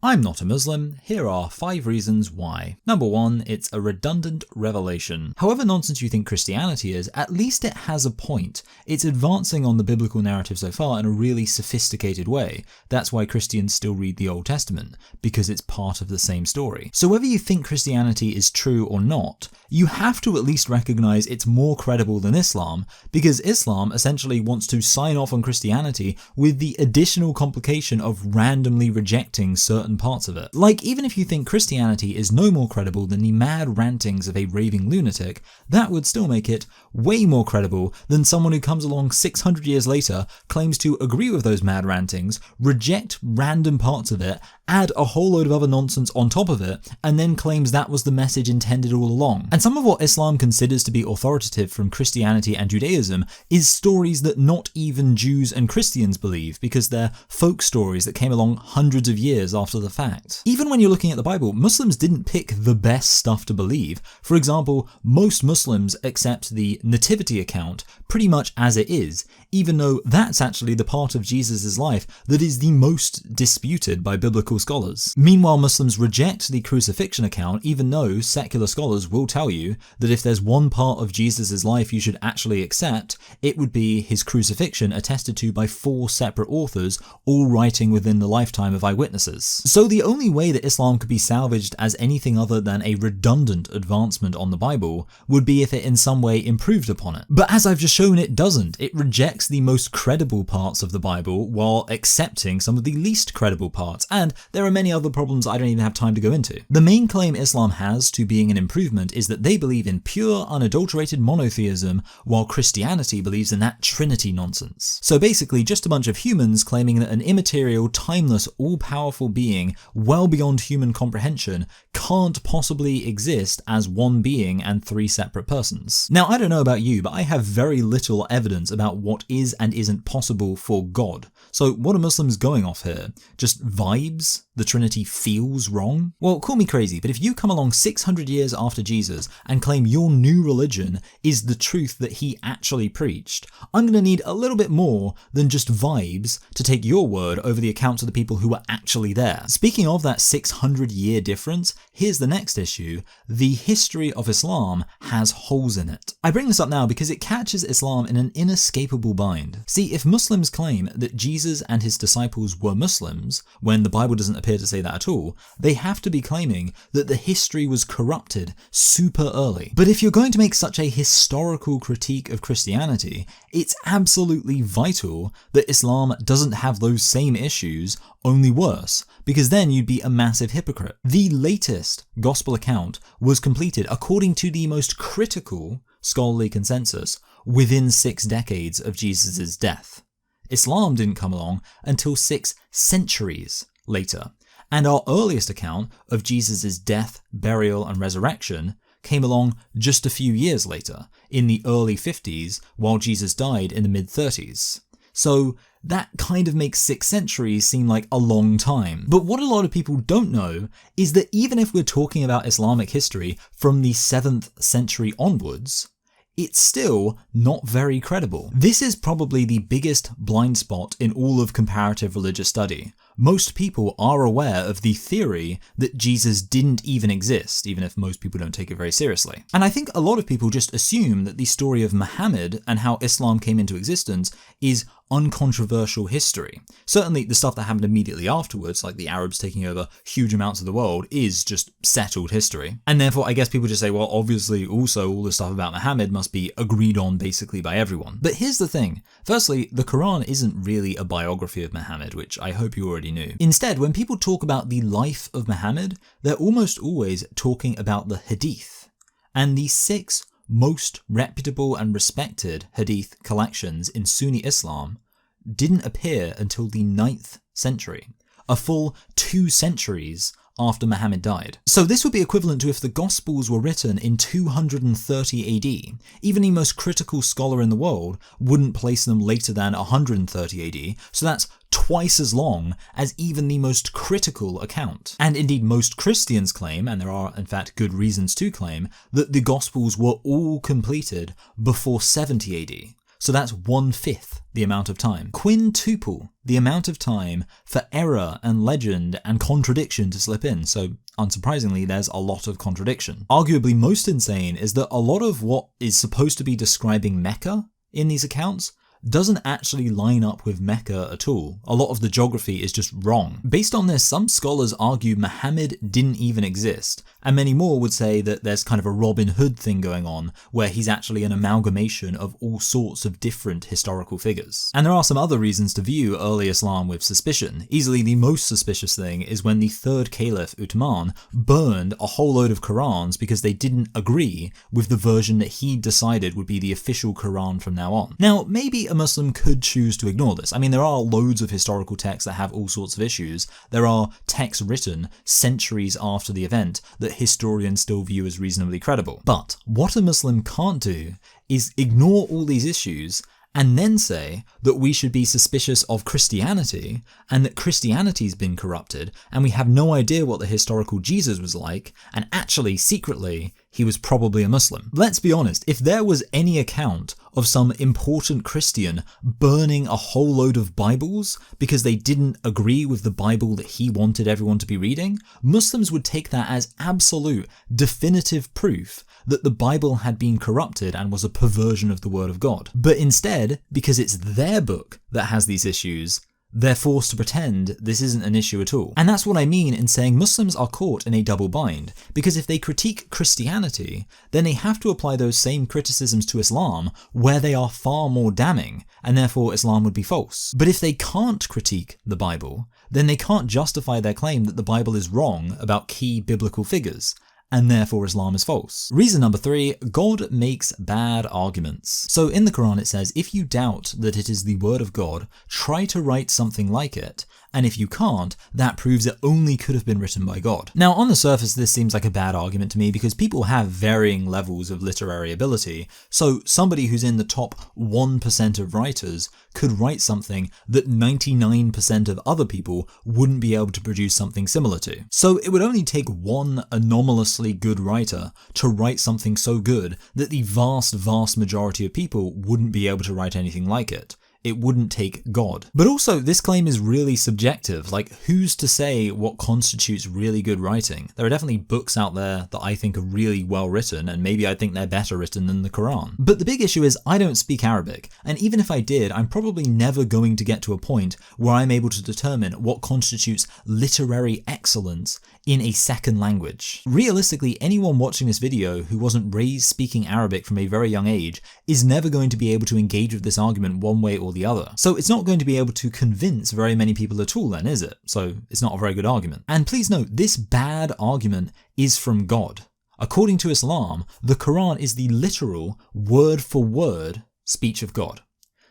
I'm not a Muslim, here are 5 reasons why. Number 1, it's a redundant revelation. However nonsense you think Christianity is, at least it has a point. It's advancing on the biblical narrative so far in a really sophisticated way. That's why Christians still read the Old Testament, because it's part of the same story. So whether you think Christianity is true or not, you have to at least recognize it's more credible than Islam, because Islam essentially wants to sign off on Christianity with the additional complication of randomly rejecting certain parts of it. Like, even if you think Christianity is no more credible than the mad rantings of a raving lunatic, that would still make it way more credible than someone who comes along 600 years later, claims to agree with those mad rantings, reject random parts of it, add a whole load of other nonsense on top of it, and then claims that was the message intended all along. And some of what Islam considers to be authoritative from Christianity and Judaism is stories that not even Jews and Christians believe, because they're folk stories that came along hundreds of years after the fact. Even when you're looking at the Bible, Muslims didn't pick the best stuff to believe. For example, most Muslims accept the nativity account pretty much as it is, even though that's actually the part of Jesus' life that is the most disputed by biblical scholars. Meanwhile, Muslims reject the crucifixion account, even though secular scholars will tell you that if there's one part of Jesus' life you should actually accept, it would be his crucifixion, attested to by 4 separate authors, all writing within the lifetime of eyewitnesses. So the only way that Islam could be salvaged as anything other than a redundant advancement on the Bible would be if it in some way improved upon it. But as I've just shown, it doesn't. It rejects the most credible parts of the Bible while accepting some of the least credible parts, and there are many other problems I don't even have time to go into. The main claim Islam has to being an improvement is that they believe in pure, unadulterated monotheism, while Christianity believes in that Trinity nonsense. So basically just a bunch of humans claiming that an immaterial, timeless, all-powerful being, well beyond human comprehension, can't possibly exist as one being and 3 separate persons. Now, I don't know about you, but I have very little evidence about what is and isn't possible for God. So what are Muslims going off here? Just vibes? The Trinity feels wrong? Well, call me crazy, but if you come along 600 years after Jesus and claim your new religion is the truth that he actually preached, I'm going to need a little bit more than just vibes to take your word over the accounts of the people who were actually there. Speaking of that 600-year difference, here's the next issue. The history of Islam has holes in it. I bring this up now because it catches Islam in an inescapable bind. See, if Muslims claim that Jesus and his disciples were Muslims, when the Bible doesn't appear to say that at all, they have to be claiming that the history was corrupted super early. But if you're going to make such a historical critique of Christianity, it's absolutely vital that Islam doesn't have those same issues, only worse, because then you'd be a massive hypocrite. The latest gospel account was completed according to the most critical scholarly consensus within 6 decades of Jesus' death. Islam didn't come along until 6 centuries later, and our earliest account of Jesus' death, burial, and resurrection came along just a few years later, in the early 50s, while Jesus died in the mid-30s. So that kind of makes 6 centuries seem like a long time. But what a lot of people don't know is that even if we're talking about Islamic history from the 7th century onwards, it's still not very credible. This is probably the biggest blind spot in all of comparative religious study. Most people are aware of the theory that Jesus didn't even exist, even if most people don't take it very seriously. And I think a lot of people just assume that the story of Muhammad and how Islam came into existence is uncontroversial history. Certainly the stuff that happened immediately afterwards, like the Arabs taking over huge amounts of the world, is just settled history. And therefore I guess people just say, well, obviously also all the stuff about Muhammad must be agreed on basically by everyone. But here's the thing. Firstly, the Quran isn't really a biography of Muhammad, which I hope you already knew. Instead, when people talk about the life of Muhammad, they're almost always talking about the Hadith. And the 6 most reputable and respected Hadith collections in Sunni Islam didn't appear until the 9th century, a full 2 centuries after Muhammad died. So this would be equivalent to if the Gospels were written in 230 AD. Even the most critical scholar in the world wouldn't place them later than 130 AD, so that's twice as long as even the most critical account. And indeed most Christians claim, and there are in fact good reasons to claim, that the Gospels were all completed before 70 AD. so that's 1/5 the amount of time. Quintuple the amount of time for error and legend and contradiction to slip in, so unsurprisingly there's a lot of contradiction. Arguably most insane is that a lot of what is supposed to be describing Mecca in these accounts doesn't actually line up with Mecca at all. A lot of the geography is just wrong. Based on this, some scholars argue Muhammad didn't even exist, and many more would say that there's kind of a Robin Hood thing going on, where he's actually an amalgamation of all sorts of different historical figures. And there are some other reasons to view early Islam with suspicion. Easily the most suspicious thing is when the third caliph, Uthman, burned a whole load of Qurans because they didn't agree with the version that he decided would be the official Quran from now on. Now, maybe a Muslim could choose to ignore this. I mean, there are loads of historical texts that have all sorts of issues. There are texts written centuries after the event that historians still view as reasonably credible. But what a Muslim can't do is ignore all these issues and then say that we should be suspicious of Christianity and that Christianity's been corrupted and we have no idea what the historical Jesus was like, and actually, secretly, he was probably a Muslim. Let's be honest, if there was any account of some important Christian burning a whole load of Bibles because they didn't agree with the Bible that he wanted everyone to be reading, Muslims would take that as absolute, definitive proof that the Bible had been corrupted and was a perversion of the Word of God. But instead, because it's their book that has these issues, they're forced to pretend this isn't an issue at all. And that's what I mean in saying Muslims are caught in a double bind, because if they critique Christianity, then they have to apply those same criticisms to Islam, where they are far more damning, and therefore Islam would be false. But if they can't critique the Bible, then they can't justify their claim that the Bible is wrong about key biblical figures, and therefore Islam is false. Reason number 3, God makes bad arguments. So in the Quran it says, if you doubt that it is the word of God, try to write something like it, and if you can't, that proves it only could have been written by God. Now on the surface this seems like a bad argument to me because people have varying levels of literary ability, so somebody who's in the top 1% of writers could write something that 99% of other people wouldn't be able to produce something similar to. So it would only take one anomalously good writer to write something so good that the vast majority of people wouldn't be able to write anything like it. It wouldn't take God. But also, this claim is really subjective. Like, who's to say what constitutes really good writing? There are definitely books out there that I think are really well written, and maybe I think they're better written than the Quran. But the big issue is I don't speak Arabic, and even if I did, I'm probably never going to get to a point where I'm able to determine what constitutes literary excellence in a second language. Realistically, anyone watching this video who wasn't raised speaking Arabic from a very young age is never going to be able to engage with this argument one way or the other. So it's not going to be able to convince very many people at all then, is it? So it's not a very good argument. And please note, this bad argument is from God. According to Islam, the Quran is the literal, word-for-word speech of God.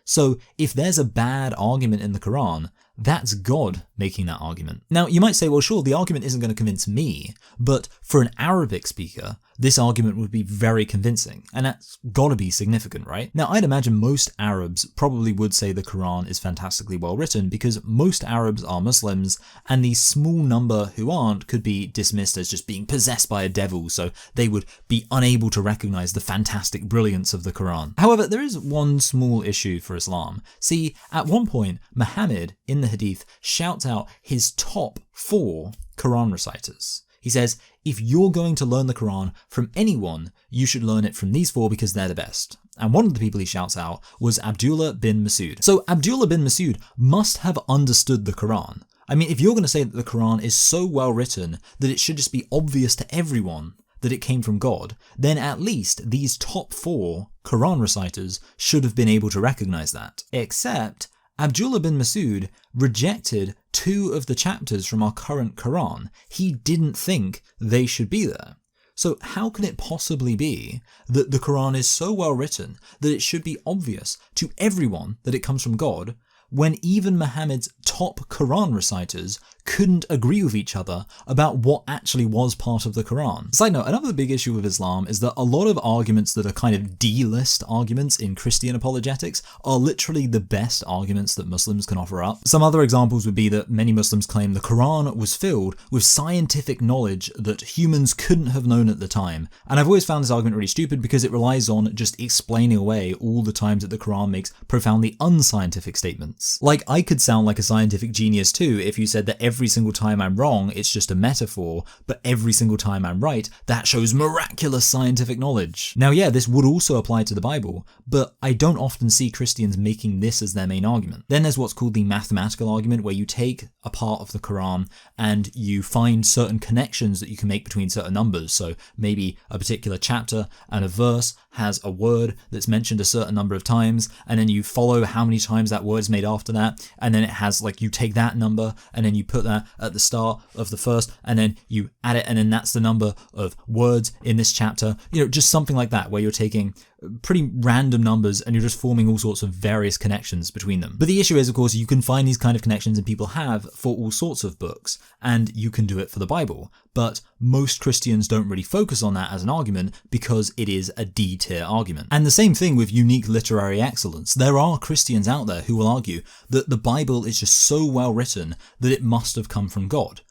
So if there's a bad argument in the Quran, that's God making that argument. Now, you might say, well, sure, the argument isn't going to convince me, but for an Arabic speaker, this argument would be very convincing, and that's got to be significant, right? Now, I'd imagine most Arabs probably would say the Quran is fantastically well written because most Arabs are Muslims, and the small number who aren't could be dismissed as just being possessed by a devil, so they would be unable to recognize the fantastic brilliance of the Quran. However, there is one small issue for Islam. See, at one point, Muhammad, in the Hadith, shouts out his top 4 Quran reciters. He says, if you're going to learn the Quran from anyone, you should learn it from these 4 because they're the best. And one of the people he shouts out was Abdullah bin Masud. So Abdullah bin Masud must have understood the Quran. I mean, if you're going to say that the Quran is so well written that it should just be obvious to everyone that it came from God, then at least these top 4 Quran reciters should have been able to recognize that. Except Abdullah bin Masud rejected 2 of the chapters from our current Quran. He didn't think they should be there. So how can it possibly be that the Quran is so well written that it should be obvious to everyone that it comes from God, when even Muhammad's top Quran reciters couldn't agree with each other about what actually was part of the Quran. Side note, another big issue with Islam is that a lot of arguments that are kind of D-list arguments in Christian apologetics are literally the best arguments that Muslims can offer up. Some other examples would be that many Muslims claim the Quran was filled with scientific knowledge that humans couldn't have known at the time. And I've always found this argument really stupid because it relies on just explaining away all the times that the Quran makes profoundly unscientific statements. Like, I could sound like a scientific genius too if you said that every single time I'm wrong, it's just a metaphor, but every single time I'm right, that shows miraculous scientific knowledge. Now, yeah, this would also apply to the Bible, but I don't often see Christians making this as their main argument. Then there's what's called the mathematical argument, where you take a part of the Quran and you find certain connections that you can make between certain numbers. So maybe a particular chapter and a verse has a word that's mentioned a certain number of times, and then you follow how many times that word is made after that, and then it has, like, you take that number and then you put that at the start of the first, and then you add it, and then that's the number of words in this chapter. You know, just something like that, where you're taking pretty random numbers and you're just forming all sorts of various connections between them. But the issue is, of course, you can find these kind of connections, and people have, for all sorts of books, and you can do it for the Bible. But most Christians don't really focus on that as an argument because it is a D-tier argument. And the same thing with unique literary excellence. There are Christians out there who will argue that the Bible is just so well written that it must have come from God.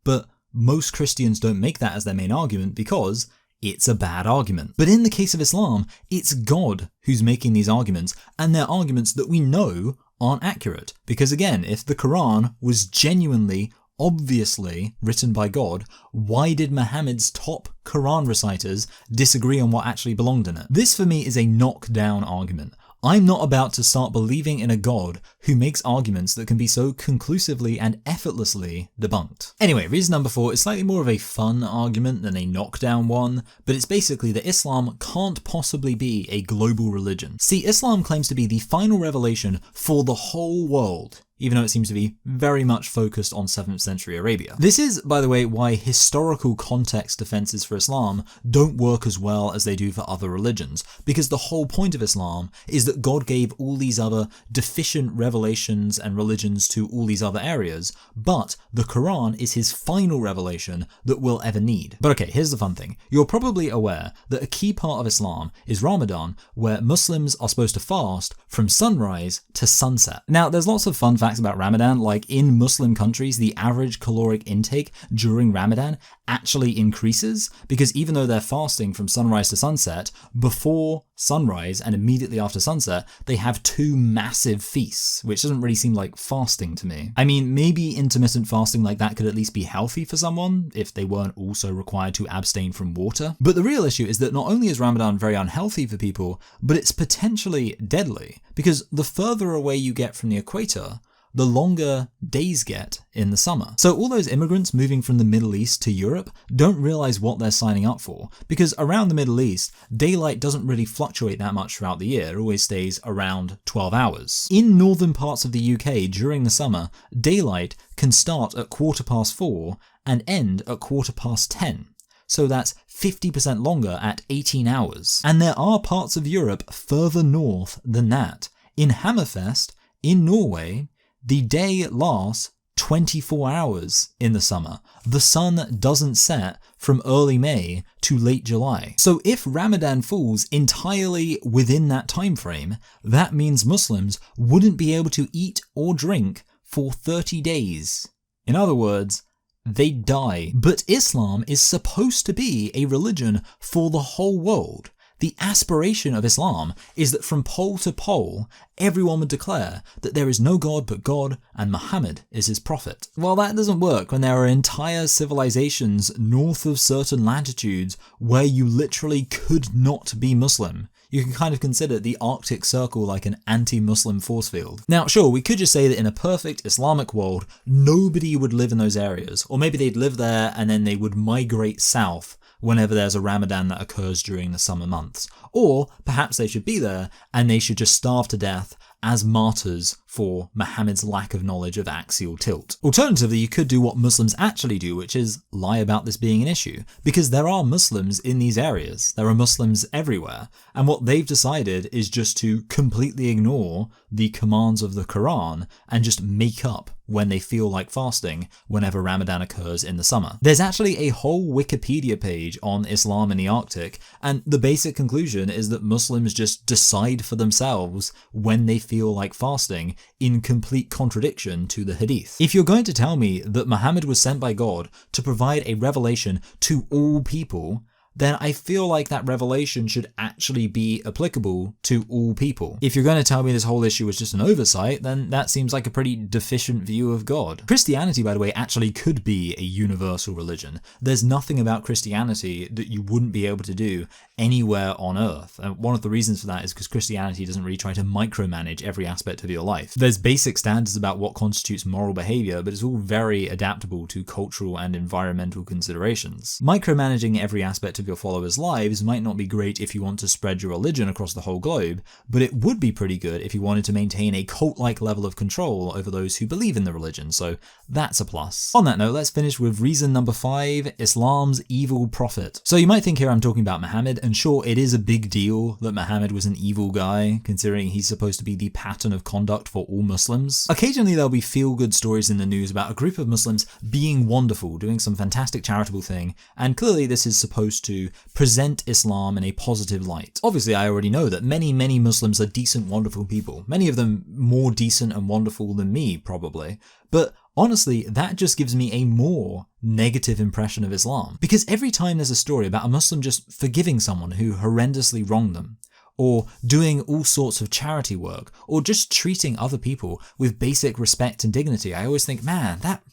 But most Christians don't make that as their main argument because it's a bad argument. But in the case of Islam, it's God who's making these arguments, and they're arguments that we know aren't accurate. Because again, if the Quran was genuinely, obviously written by God, why did Muhammad's top Quran reciters disagree on what actually belonged in it? This for me is a knockdown argument. I'm not about to start believing in a God who makes arguments that can be so conclusively and effortlessly debunked. Anyway, reason number 4 is slightly more of a fun argument than a knockdown one, but it's basically that Islam can't possibly be a global religion. See, Islam claims to be the final revelation for the whole world, even though it seems to be very much focused on 7th century Arabia. This is, by the way, why historical context defenses for Islam don't work as well as they do for other religions, because the whole point of Islam is that God gave all these other deficient revelations and religions to all these other areas, but the Quran is his final revelation that we'll ever need. But okay, here's the fun thing. You're probably aware that a key part of Islam is Ramadan, where Muslims are supposed to fast from sunrise to sunset. Now, there's lots of fun facts about Ramadan, like in Muslim countries, the average caloric intake during Ramadan actually increases, because even though they're fasting from sunrise to sunset, before sunrise and immediately after sunset, they have 2 massive feasts, which doesn't really seem like fasting to me. I mean, maybe intermittent fasting like that could at least be healthy for someone if they weren't also required to abstain from water. But the real issue is that not only is Ramadan very unhealthy for people, but it's potentially deadly, because the further away you get from the equator, the longer days get in the summer. So all those immigrants moving from the Middle East to Europe don't realize what they're signing up for, because around the Middle East, daylight doesn't really fluctuate that much throughout the year. It always stays around 12 hours. In northern parts of the UK during the summer, daylight can start at 4:15 and end at 10:15. So that's 50% longer at 18 hours. And there are parts of Europe further north than that. In Hammerfest, in Norway, the day lasts 24 hours in the summer. The sun doesn't set from early May to late July. So if Ramadan falls entirely within that time frame, that means Muslims wouldn't be able to eat or drink for 30 days. In other words, they die. But Islam is supposed to be a religion for the whole world. The aspiration of Islam is that from pole to pole, everyone would declare that there is no God but God and Muhammad is his prophet. Well, that doesn't work when there are entire civilizations north of certain latitudes where you literally could not be Muslim. You can kind of consider the Arctic Circle like an anti-Muslim force field. Now, sure, we could just say that in a perfect Islamic world, nobody would live in those areas, or maybe they'd live there and then they would migrate south whenever there's a Ramadan that occurs during the summer months. Or perhaps they should be there and they should just starve to death as martyrs for Muhammad's lack of knowledge of axial tilt. Alternatively, you could do what Muslims actually do, which is lie about this being an issue, because there are Muslims in these areas. There are Muslims everywhere, and what they've decided is just to completely ignore the commands of the Quran and just make up when they feel like fasting whenever Ramadan occurs in the summer. There's actually a whole Wikipedia page on Islam in the Arctic, and the basic conclusion is that Muslims just decide for themselves when they feel like fasting, in complete contradiction to the Hadith. If you're going to tell me that Muhammad was sent by God to provide a revelation to all people, then I feel like that revelation should actually be applicable to all people. If you're going to tell me this whole issue was just an oversight, then that seems like a pretty deficient view of God. Christianity, by the way, actually could be a universal religion. There's nothing about Christianity that you wouldn't be able to do anywhere on earth. And one of the reasons for that is because Christianity doesn't really try to micromanage every aspect of your life. There's basic standards about what constitutes moral behavior, but it's all very adaptable to cultural and environmental considerations. Micromanaging every aspect of your followers' lives might not be great if you want to spread your religion across the whole globe, but it would be pretty good if you wanted to maintain a cult-like level of control over those who believe in the religion, so that's a plus. On that note, let's finish with reason number 5, Islam's evil prophet. So you might think here I'm talking about Muhammad, and sure, it is a big deal that Muhammad was an evil guy, considering he's supposed to be the pattern of conduct for all Muslims. Occasionally there'll be feel-good stories in the news about a group of Muslims being wonderful, doing some fantastic charitable thing, and clearly this is supposed to present Islam in a positive light. Obviously, I already know that many Muslims are decent, wonderful people. Many of them more decent and wonderful than me, probably. But honestly, that just gives me a more negative impression of Islam. Because every time there's a story about a Muslim just forgiving someone who horrendously wronged them, or doing all sorts of charity work, or just treating other people with basic respect and dignity, I always think, man, that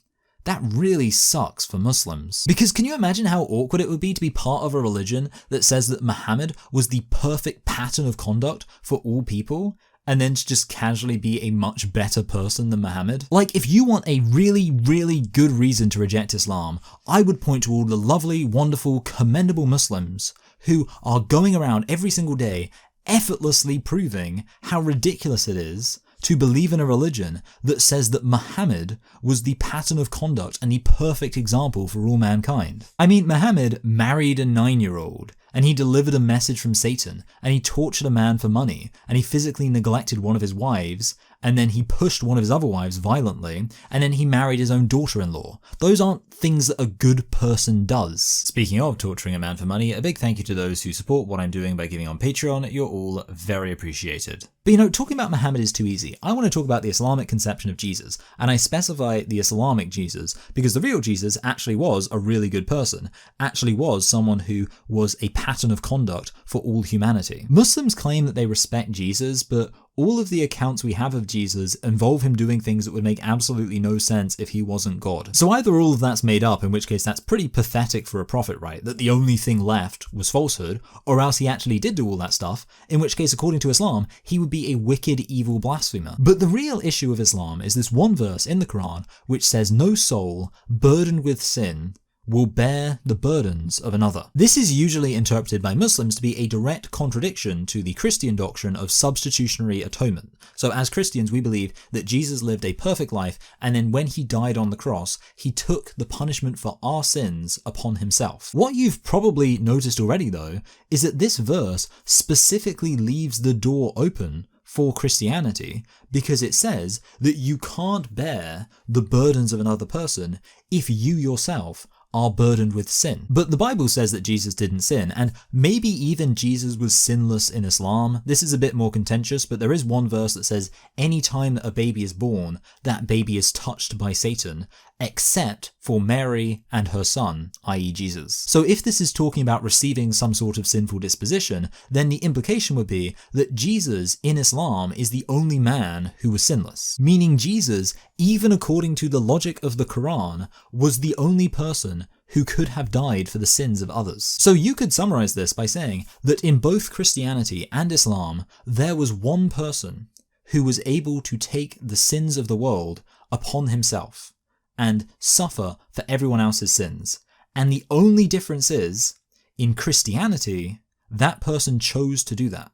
really sucks for Muslims. Because can you imagine how awkward it would be to be part of a religion that says that Muhammad was the perfect pattern of conduct for all people, and then to just casually be a much better person than Muhammad? Like, if you want a really good reason to reject Islam, I would point to all the lovely, wonderful, commendable Muslims who are going around every single day effortlessly proving how ridiculous it is to believe in a religion that says that Muhammad was the pattern of conduct and the perfect example for all mankind. I mean, Muhammad married a 9-year-old, and he delivered a message from Satan, and he tortured a man for money, and he physically neglected one of his wives, and then he pushed one of his other wives violently, and then he married his own daughter-in-law. Those aren't things that a good person does. Speaking of torturing a man for money, a big thank you to those who support what I'm doing by giving on Patreon. You're all very appreciated. But you know, talking about Muhammad is too easy. I want to talk about the Islamic conception of Jesus, and I specify the Islamic Jesus because the real Jesus actually was a really good person, actually was someone who was a pattern of conduct for all humanity. Muslims claim that they respect Jesus, but all of the accounts we have of Jesus involve him doing things that would make absolutely no sense if he wasn't God. So either all of that's made up, in which case that's pretty pathetic for a prophet, right? That the only thing left was falsehood, or else he actually did do all that stuff, in which case, according to Islam, he would be a wicked, evil blasphemer. But the real issue of Islam is this one verse in the Quran which says, "No soul burdened with sin will bear the burdens of another." This is usually interpreted by Muslims to be a direct contradiction to the Christian doctrine of substitutionary atonement. So as Christians, we believe that Jesus lived a perfect life, and then when he died on the cross, he took the punishment for our sins upon himself. What you've probably noticed already, though, is that this verse specifically leaves the door open for Christianity, because it says that you can't bear the burdens of another person if you yourself are burdened with sin. But the Bible says that Jesus didn't sin, and maybe even Jesus was sinless in Islam. This is a bit more contentious, but there is one verse that says any time that a baby is born, that baby is touched by Satan, except for Mary and her son, i.e. Jesus. So if this is talking about receiving some sort of sinful disposition, then the implication would be that Jesus in Islam is the only man who was sinless. Meaning Jesus, even according to the logic of the Quran, was the only person who could have died for the sins of others. So you could summarize this by saying that in both Christianity and Islam, there was one person who was able to take the sins of the world upon himself and suffer for everyone else's sins. And the only difference is, in Christianity, that person chose to do that.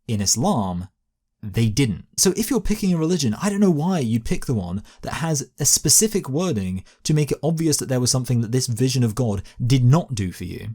In Islam, they didn't. So if you're picking a religion, I don't know why you'd pick the one that has a specific wording to make it obvious that there was something that this vision of God did not do for you,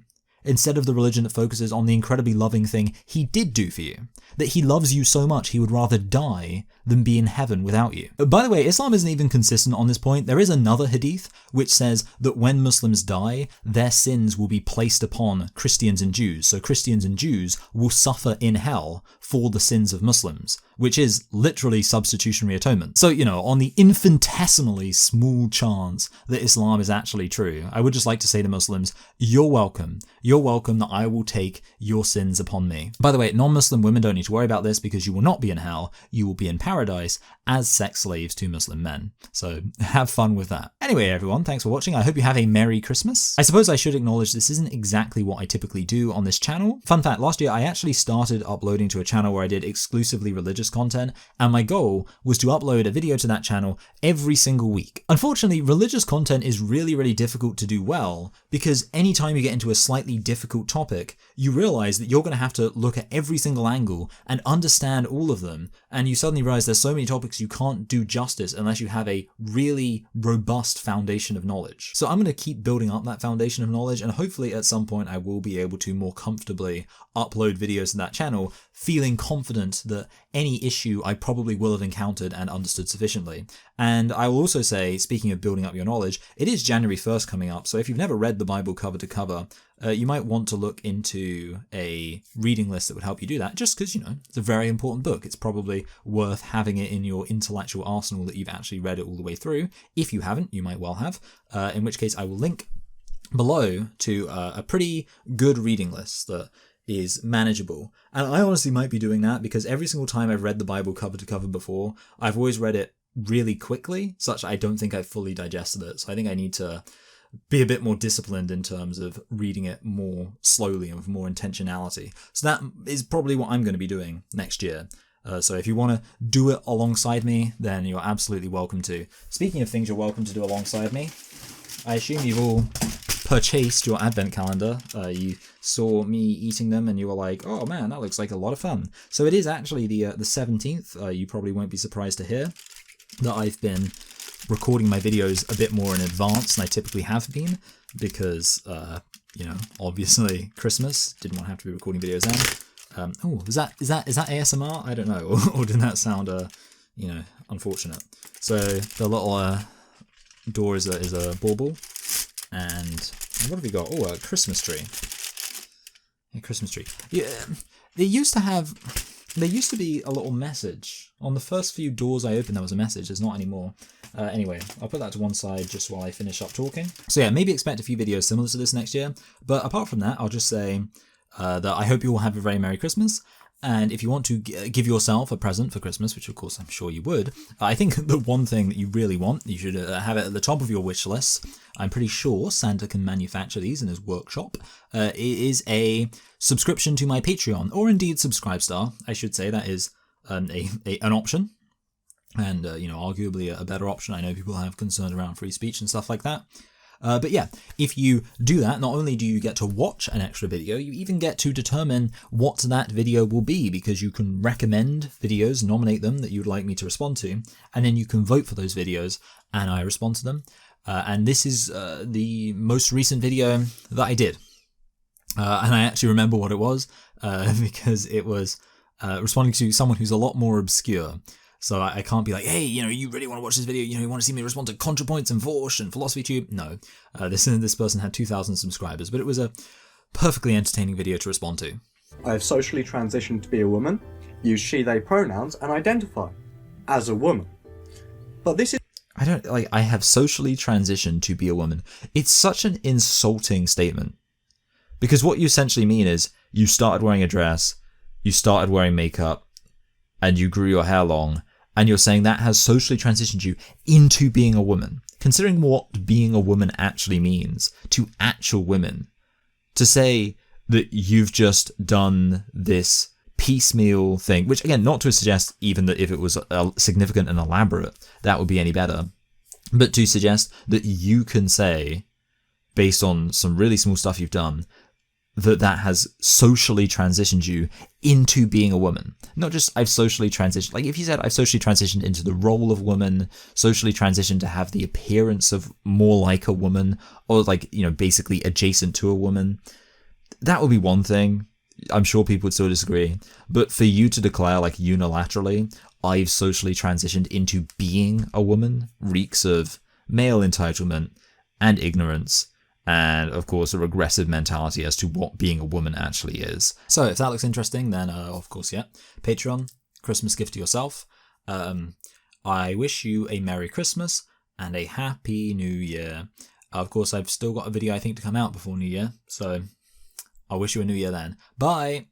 instead of the religion that focuses on the incredibly loving thing he did do for you. That he loves you so much he would rather die than be in heaven without you. By the way, Islam isn't even consistent on this point. There is another hadith which says that when Muslims die, their sins will be placed upon Christians and Jews. So Christians and Jews will suffer in hell for the sins of Muslims, which is literally substitutionary atonement. So, on the infinitesimally small chance that Islam is actually true, I would just like to say to Muslims, you're welcome. You're welcome that I will take your sins upon me. By the way, non-Muslim women don't need to worry about this because you will not be in hell. You will be in paradise as sex slaves to Muslim men. So have fun with that. Anyway, everyone, thanks for watching. I hope you have a Merry Christmas. I suppose I should acknowledge this isn't exactly what I typically do on this channel. Fun fact, last year I actually started uploading to a channel where I did exclusively religious content, and my goal was to upload a video to that channel every single week. Unfortunately, religious content is really, really difficult to do well because anytime you get into a slightly difficult topic, you realize that you're going to have to look at every single angle and understand all of them, and you suddenly realize there's so many topics you can't do justice unless you have a really robust foundation of knowledge. So I'm going to keep building up that foundation of knowledge, and hopefully at some point I will be able to more comfortably upload videos to that channel, feeling confident that any issue I probably will have encountered and understood sufficiently. And I will also say, speaking of building up your knowledge, it is January 1st coming up, so if you've never read the Bible cover to cover, you might want to look into a reading list that would help you do that, just because, it's a very important book. It's probably worth having it in your intellectual arsenal that you've actually read it all the way through. If you haven't, you might well have, in which case I will link below to a pretty good reading list that is manageable. And I honestly might be doing that because every single time I've read the Bible cover to cover before, I've always read it really quickly, such that I don't think I've fully digested it. So I think I need to be a bit more disciplined in terms of reading it more slowly and with more intentionality. So that is probably what I'm going to be doing next year. So if you want to do it alongside me, then you're absolutely welcome to. Speaking of things you're welcome to do alongside me, I assume you've all purchased your advent calendar. You saw me eating them and you were like, oh man, that looks like a lot of fun. So it is actually the 17th. You probably won't be surprised to hear that I've been recording my videos a bit more in advance than I typically have been because, obviously Christmas, didn't want to have to be recording videos then. Is that ASMR? I don't know. Or did that sound, unfortunate? So the little door is a bauble. And what have we got? Oh, a Christmas tree. A Christmas tree. Yeah, there used to be a little message. On the first few doors I opened, there was a message. There's not anymore. Anyway, I'll put that to one side just while I finish up talking. So yeah, maybe expect a few videos similar to this next year. But apart from that, I'll just say that I hope you all have a very Merry Christmas. And if you want to give yourself a present for Christmas, which of course I'm sure you would, I think the one thing that you really want, you should have it at the top of your wish list. I'm pretty sure Santa can manufacture these in his workshop. It is a subscription to my Patreon, or indeed Subscribestar, I should say. That is an option, and arguably a better option. I know people have concerns around free speech and stuff like that. But yeah, if you do that, not only do you get to watch an extra video, you even get to determine what that video will be, because you can recommend videos, nominate them that you'd like me to respond to, and then you can vote for those videos and I respond to them. And this is the most recent video that I did. And I actually remember what it was because it was responding to someone who's a lot more obscure. So I can't be like, hey, you really want to watch this video? You want to see me respond to ContraPoints and Vorsh and Philosophy Tube? No, this person had 2,000 subscribers, but it was a perfectly entertaining video to respond to. I have socially transitioned to be a woman, use she, they pronouns, and identify as a woman. But this is... I have socially transitioned to be a woman. It's such an insulting statement. Because what you essentially mean is, you started wearing a dress, you started wearing makeup, and you grew your hair long, and you're saying that has socially transitioned you into being a woman. Considering what being a woman actually means to actual women, to say that you've just done this piecemeal thing, which again, not to suggest even that if it was significant and elaborate, that would be any better, but to suggest that you can say, based on some really small stuff you've done, that has socially transitioned you into being a woman. Not just I've socially transitioned, like if you said I've socially transitioned into the role of woman, socially transitioned to have the appearance of more like a woman, or like, you know, basically adjacent to a woman, that would be one thing. I'm sure people would still disagree. But for you to declare like unilaterally, I've socially transitioned into being a woman, reeks of male entitlement and ignorance, and of course a regressive mentality as to what being a woman actually is. So if that looks interesting, then of course, yeah, Patreon, Christmas gift to yourself. I wish you a Merry Christmas and a Happy New Year. Of course, I've still got a video I think to come out before New Year, so I'll wish you a New Year then. Bye!